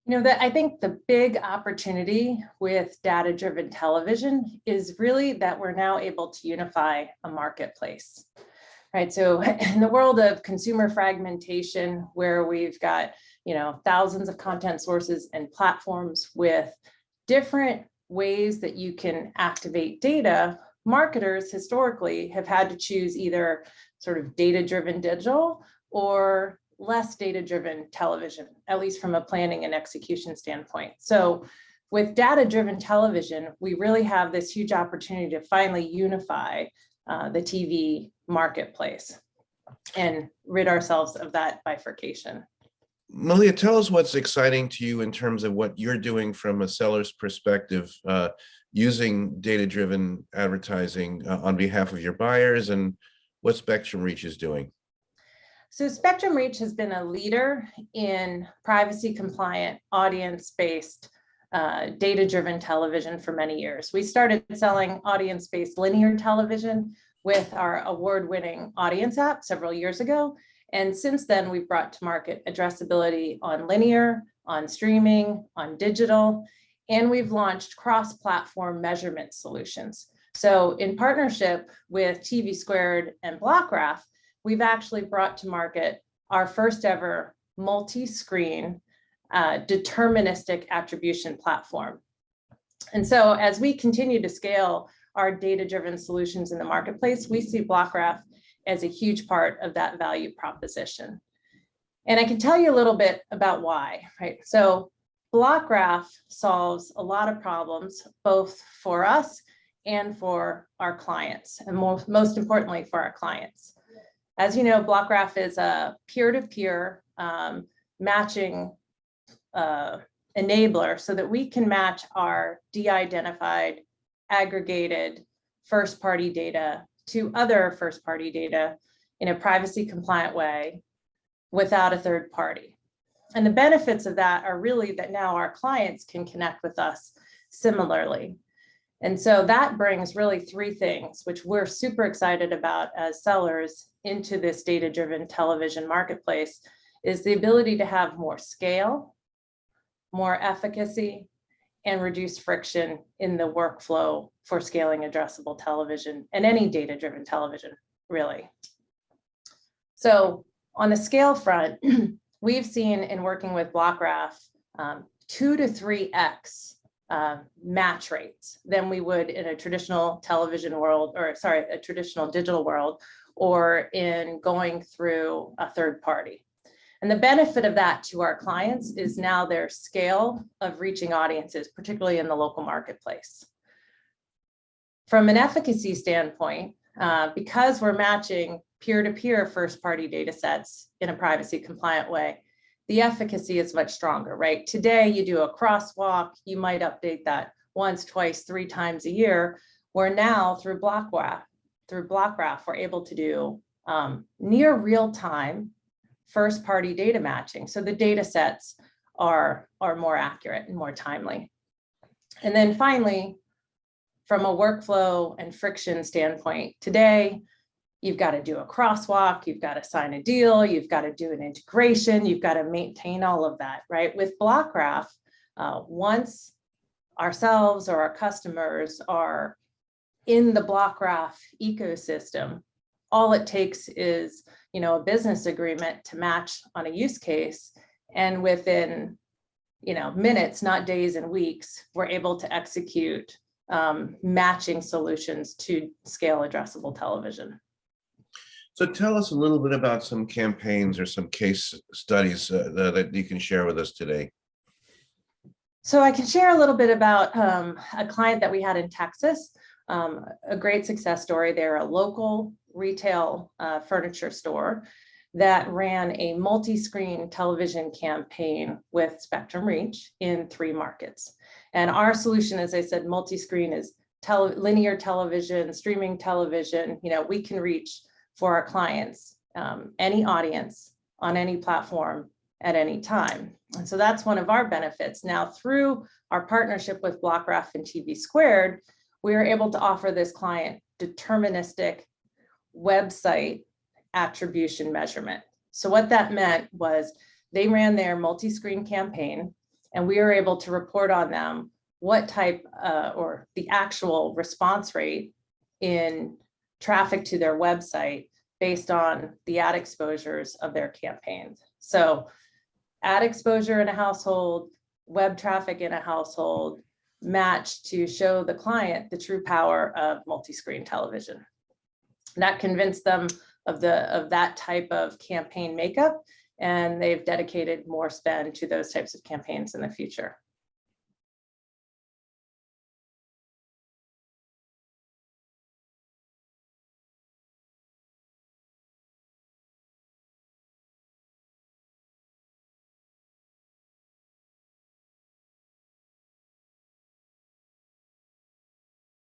That I think the big opportunity with data-driven television is really that we're now able to unify a marketplace, right? So in the world of consumer fragmentation, where we've got, thousands of content sources and platforms with different ways that you can activate data, marketers historically have had to choose either sort of data-driven digital or less data-driven television, at least from a planning and execution standpoint. So with data-driven television, we really have this huge opportunity to finally unify the TV marketplace and rid ourselves of that bifurcation. Malia, tell us what's exciting to you in terms of what you're doing from a seller's perspective, using data-driven advertising on behalf of your buyers, and what Spectrum Reach is doing. So Spectrum Reach has been a leader in privacy-compliant, audience-based, data-driven television for many years. We started selling audience-based linear television with our award-winning audience app several years ago. And since then, we've brought to market addressability on linear, on streaming, on digital, and we've launched cross-platform measurement solutions. So in partnership with TV Squared and BlockGraph, we've actually brought to market our first ever multi-screen deterministic attribution platform. And so as we continue to scale our data-driven solutions in the marketplace, we see BlockGraph as a huge part of that value proposition. And I can tell you a little bit about why, right? So BlockGraph solves a lot of problems, both for us and for our clients, and most importantly for our clients. As you know, BlockGraph is a peer-to-peer matching enabler so that we can match our de-identified, aggregated first-party data to other first-party data in a privacy-compliant way without a third party. And the benefits of that are really that now our clients can connect with us similarly. And so that brings really three things, which we're super excited about as sellers into this data-driven television marketplace, is the ability to have more scale, more efficacy, and reduce friction in the workflow for scaling addressable television and any data-driven television, really. So on the scale front, we've seen in working with BlockGraph 2 to 3x match rates than we would in a traditional television world, or sorry, a traditional digital world, or in going through a third party. And the benefit of that to our clients is now their scale of reaching audiences, particularly in the local marketplace. From an efficacy standpoint, because we're matching peer-to-peer first-party data sets in a privacy-compliant way, the efficacy is much stronger, right? Today, you do a crosswalk, you might update that once, twice, 3 times a year, where now through BlockGraph, we're able to do near real-time first-party data matching. So the data sets are more accurate and more timely. And then finally, from a workflow and friction standpoint, today, you've got to do a crosswalk, you've got to sign a deal, you've got to do an integration, you've got to maintain all of that, right? With BlockGraph, once ourselves or our customers are in the BlockGraph ecosystem, all it takes is, a business agreement to match on a use case, and within, minutes, not days and weeks, we're able to execute matching solutions to scale addressable television. So tell us a little bit about some campaigns or some case studies that you can share with us today. So I can share a little bit about a client that we had in Texas, a great success story. They're a local retail furniture store that ran a multi-screen television campaign with Spectrum Reach in 3 markets. And our solution, as I said, multi-screen is linear television, streaming television. We can reach for our clients any audience on any platform at any time. And so that's one of our benefits. Now, through our partnership with BlockGraph and TV Squared, we are able to offer this client deterministic website attribution measurement. So what that meant was they ran their multi-screen campaign, And we are able to report on them what type or the actual response rate in traffic to their website based on the ad exposures of their campaigns. So ad exposure in a household, web traffic in a household, matched to show the client the true power of multi-screen television. That convinced them of that type of campaign makeup, and they've dedicated more spend to those types of campaigns in the future.